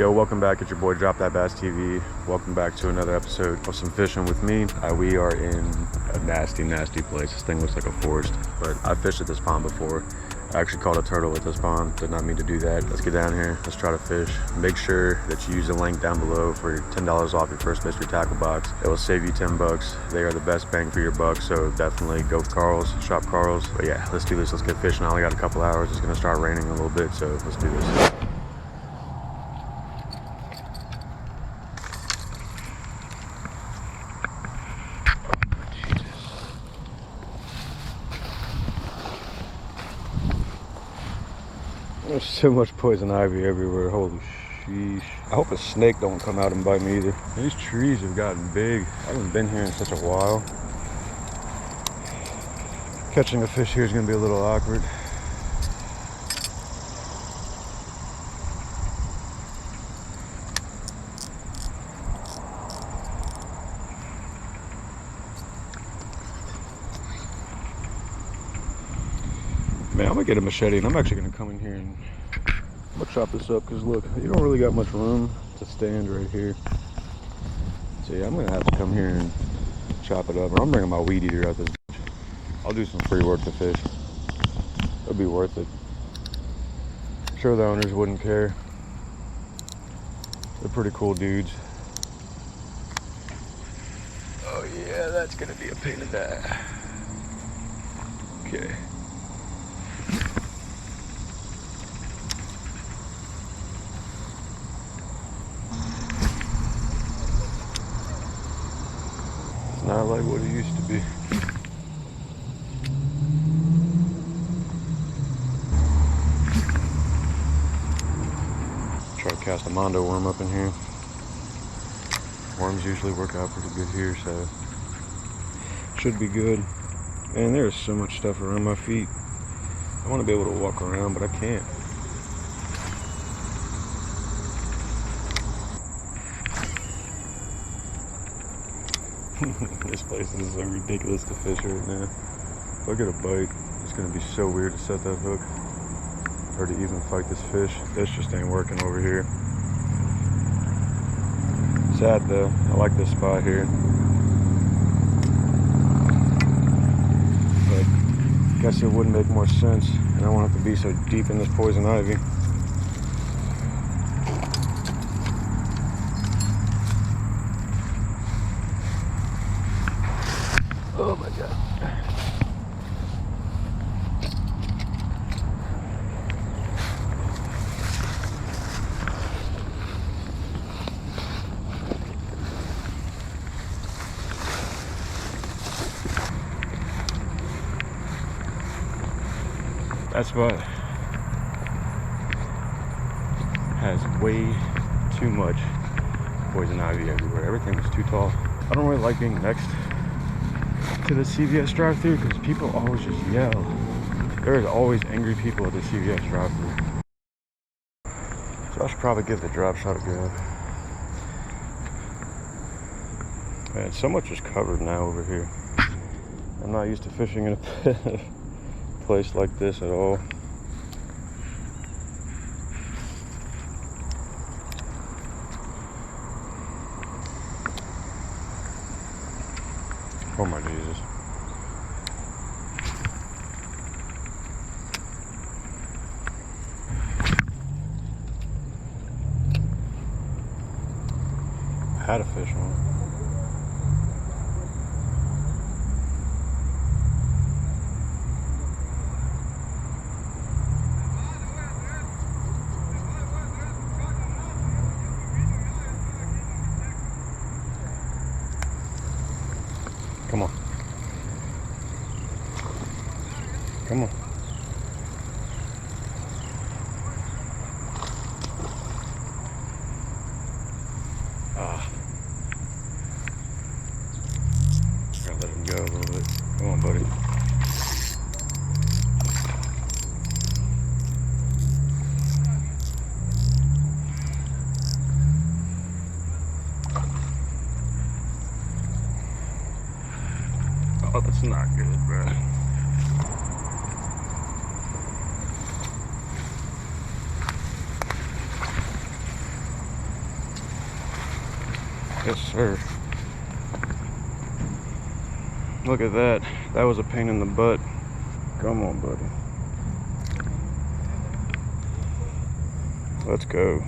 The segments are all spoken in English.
Yo, welcome back. It's your boy DropThatBassTV. Welcome back to another episode of some fishing with me. We are in a nasty place. This thing looks like a forest, but I fished at this pond before. I actually caught a turtle at this pond. Did not mean to do that. Let's get down here. Let's try to fish. Make sure that you use the link down below for $10 off your first mystery tackle box. It will save you 10 bucks. They are the best bang for your buck, so definitely go Carl's, shop Carl's. But yeah, let's do this. Let's get fishing. I only got a couple hours. It's gonna start raining a little bit, so let's do this. There's so much poison ivy everywhere. Holy sheesh. I hope a snake don't come out and bite me either. These trees have gotten big. I haven't been here in such a while. Catching a fish here is going to be a little awkward. Man, I'm gonna get a machete and I'm actually gonna come in here and I'm gonna chop this up because look, you don't really got much room to stand right here. So yeah, I'm gonna have to come here and chop it up. Or I'm bringing my weed eater out this bitch. I'll do some free work to fish. It'll be worth it. I'm sure the owners wouldn't care. They're pretty cool dudes. Oh yeah, that's gonna be a pain in the. Okay. Not like what it used to be. Try to cast a Mondo worm up in here. Worms usually work out pretty good here, so should be good. Man, there's so much stuff around my feet. I want to be able to walk around, but I can't. This place is so ridiculous to fish right now. If I get a bite, it's gonna be so weird to set that hook or to even fight this fish. This just ain't working over here. Sad though, I like this spot here. But I guess it wouldn't make more sense, and I don't want it to be so deep in this poison ivy. Oh my God. That spot has way too much poison ivy everywhere. Everything is too tall. I don't really like being next to the CVS drive-thru because people always just yell. There's always angry people at the CVS drive-thru. So I should probably give the drop shot a go. Man, so much is covered now over here. I'm not used to fishing in a place like this at all. Oh my Jesus. I had a fish on. Come on. Come on. Gotta let him go a little bit. Come on, buddy. Oh, that's not good, bro. Yes, sir. Look at that. That was a pain in the butt. Come on, buddy. Let's go.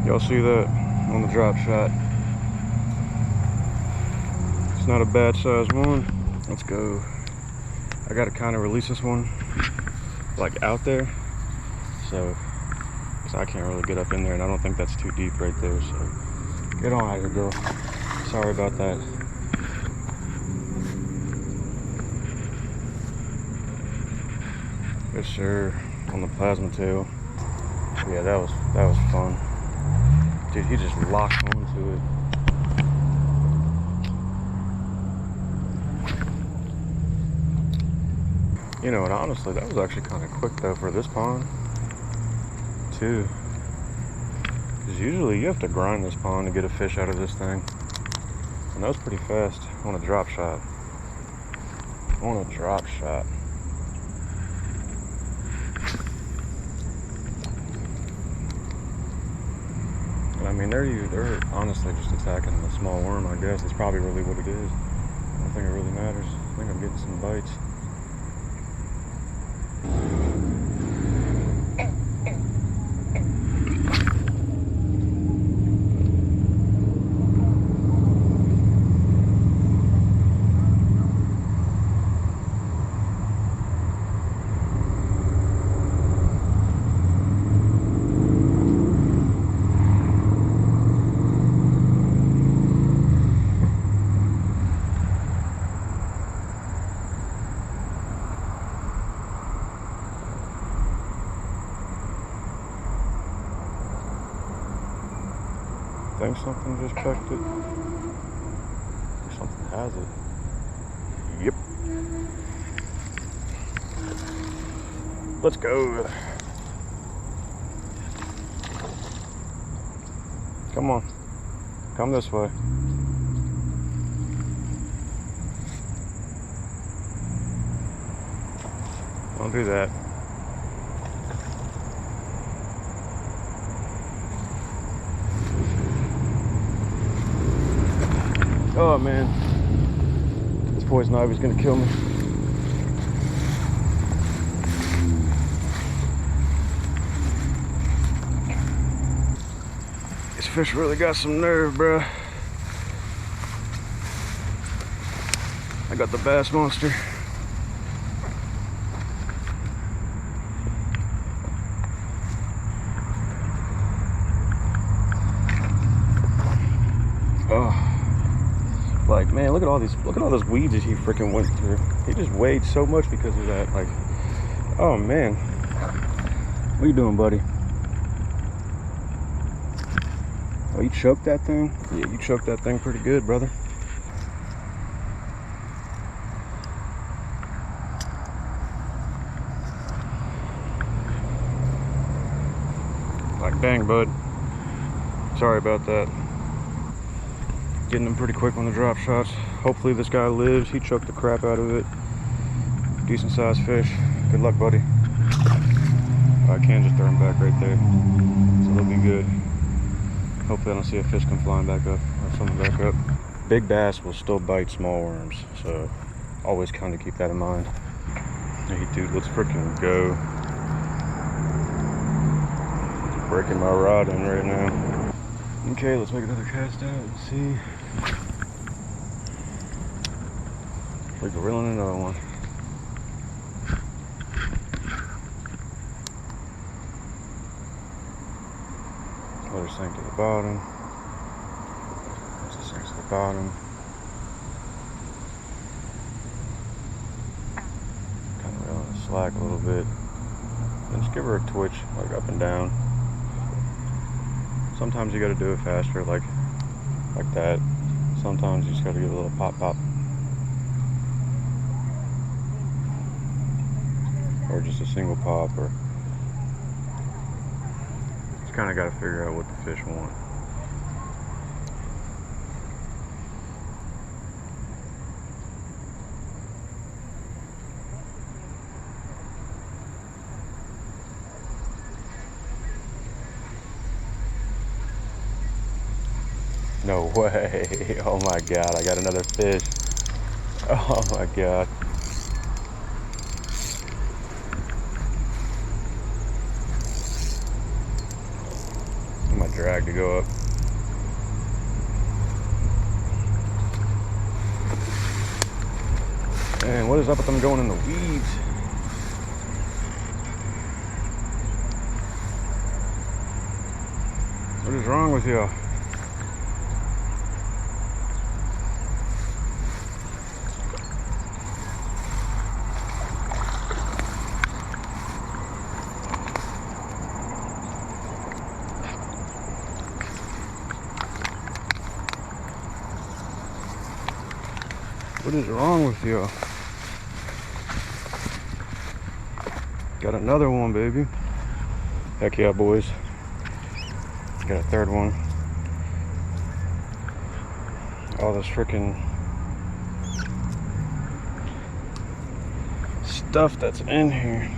Y'all see that on the drop shot? It's not a bad size one. Let's go. I gotta kind of release this one like out there, so because I can't really get up in there, and I don't think that's too deep right there. So get on out here, girl. Sorry about that. Yes, sir. On the plasma tail. Yeah, that was fun. Dude, he just locked onto it. You know, and honestly, that was actually kind of quick though for this pond too. Because usually you have to grind this pond to get a fish out of this thing. And that was pretty fast on a drop shot. On a drop shot. And I mean, they're honestly just attacking the small worm, I guess. It's probably really what it is. I don't think it really matters. I think I'm getting some bites. I think something just checked it. Or something has it. Yep. Let's go. Come on. Come this way. Don't do that. Oh man, this poison ivy's gonna kill me. This fish really got some nerve, bruh. I got the bass monster. Oh. Like, man, look at all those weeds that he freaking went through. He just weighed so much because of that. Like, oh man, what are you doing, buddy? Oh, you choked that thing? Yeah, you choked that thing pretty good, brother. Like, dang, bud. Sorry about that. Getting them pretty quick on the drop shots. Hopefully this guy lives. He choked the crap out of it. Decent sized fish. Good luck, buddy. I can just throw him back right there, so they'll be good. Hopefully I don't see a fish come flying back up or something back up. Big bass will still bite small worms, so always kind of keep that in mind. Hey dude, let's freaking go. Breaking my rod in right now. Okay, let's make another cast out and see. We're reeling another one. Let her sink to the bottom. Once it sinks to the bottom, kind of reeling it slack a little bit. Then just give her a twitch, like up and down. Sometimes you got to do it faster, like that. Sometimes you just got to give a little pop pop, or just a single pop, or just kind of got to figure out what the fish want. No way. Oh my God, I got another fish. Oh my God. I'm gonna drag to go up. Man, what is up with them going in the weeds? What is wrong with you? What is wrong with you? Got another one, baby. Heck yeah, boys. Got a third one. All this freaking stuff that's in here.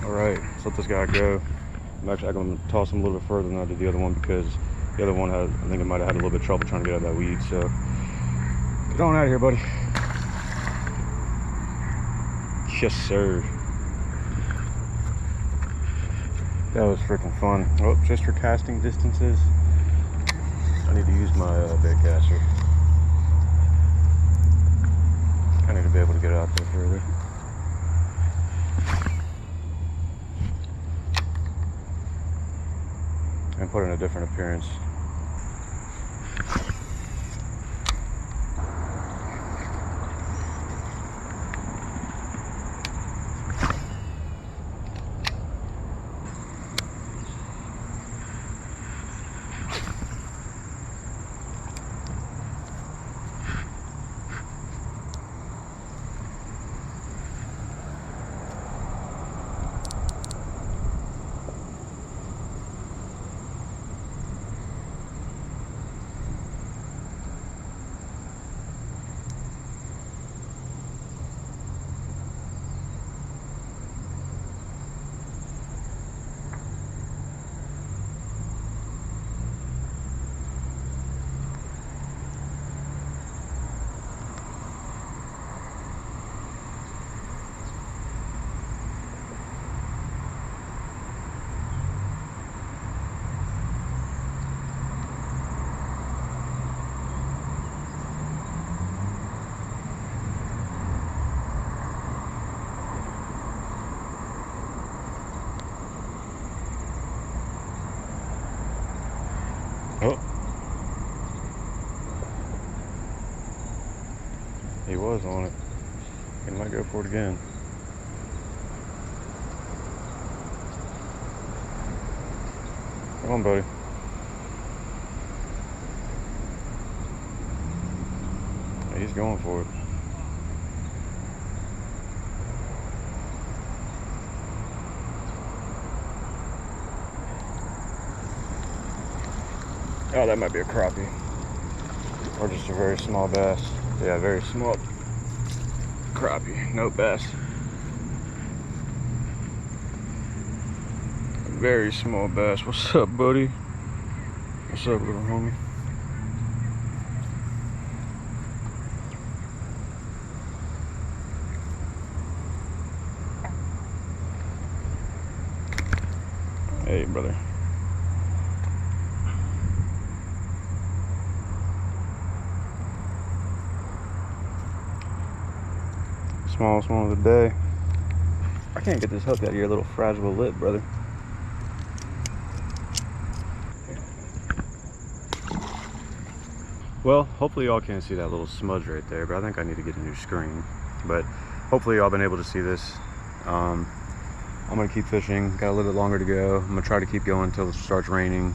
Alright, let's let this guy go. I'm going to toss him a little bit further than I did the other one because the other one had, I think it might have had a little bit of trouble trying to get out of that weed. So get on out of here, buddy. Yes, sir. That was freaking fun. Oh, just for casting distances, I need to use my bait caster. I need to be able to get out there further. And put in a different appearance. Oh. He was on it. He might go for it again. Come on, buddy. Yeah, he's going for it. Oh, that might be a crappie. Or just a very small bass. Yeah, very small crappie. No bass. Very small bass. What's up, buddy? What's up, little homie? Hey, brother. Smallest one of the day. I can't get this hook out of your little fragile lip, brother. Well, hopefully y'all can't see that little smudge right there, but I think I need to get a new screen. But hopefully y'all been able to see this. I'm gonna keep fishing. Got a little bit longer to go. I'm gonna try to keep going until it starts raining.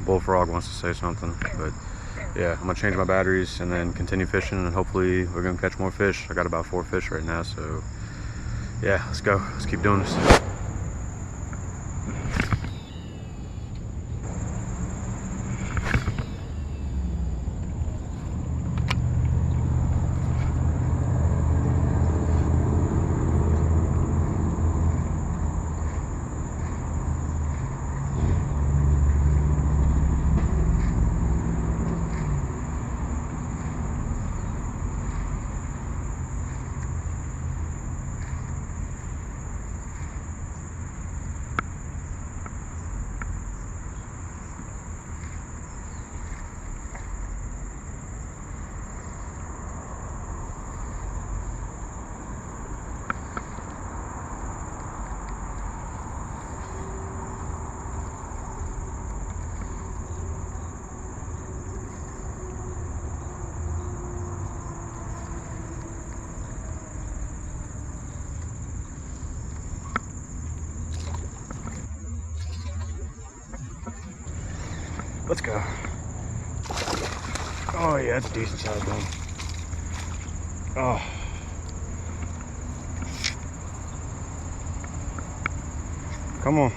Bullfrog wants to say something, but yeah, I'm gonna change my batteries and then continue fishing, and hopefully we're gonna catch more fish. I got about 4 fish right now, so yeah, let's go. Let's keep doing this. Let's go. Oh yeah, that's a decent size one. Oh. Come on.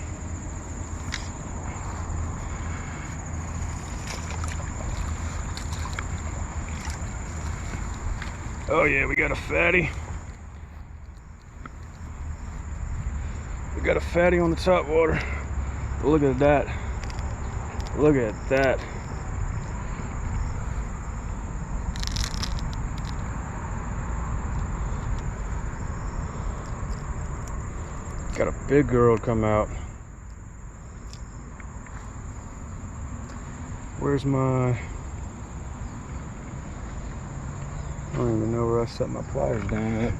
Oh yeah, we got a fatty. We got a fatty on the top water. Look at that. Look at that. Got a big girl come out. Where's my... I don't even know where I set my pliers down at.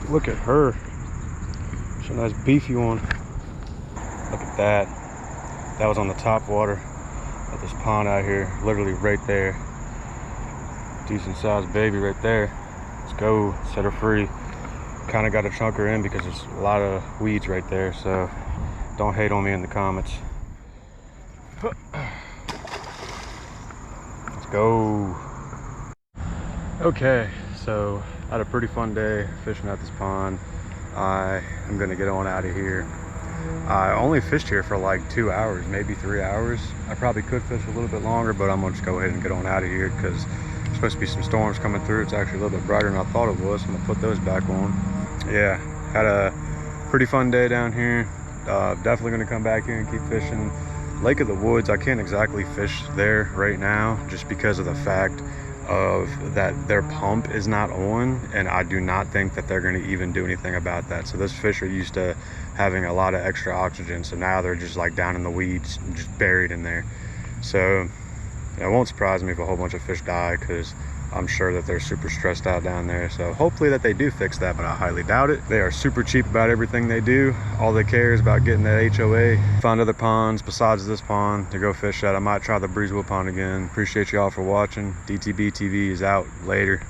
Look at her. She's a nice beefy one. Look at that. That was on the top water of this pond out here, literally right there. Decent sized baby right there. Let's go, set her free. Kind of got to chunk her in because there's a lot of weeds right there, so don't hate on me in the comments. Let's go. Okay, so I had a pretty fun day fishing at this pond. I am gonna get on out of here. I only fished here for like 2 hours, maybe 3 hours. I probably could fish a little bit longer, but I'm gonna just go ahead and get on out of here because there's supposed to be some storms coming through. It's actually a little bit brighter than I thought it was. I'm gonna put those back on. Yeah, had a pretty fun day down here. Definitely gonna come back here and keep fishing. Lake of the Woods, I can't exactly fish there right now just because of the fact of that their pump is not on, and I do not think that they're going to even do anything about that. So those fish are used to having a lot of extra oxygen, so now they're just like down in the weeds, just buried in there. So it won't surprise me if a whole bunch of fish die, because I'm sure that they're super stressed out down there. So hopefully that they do fix that, but I highly doubt it. They are super cheap about everything they do. All they care is about getting that HOA. Find other ponds besides this pond to go fish at. I might try the Breezewell pond again. Appreciate y'all for watching. DTBTV is out. Later.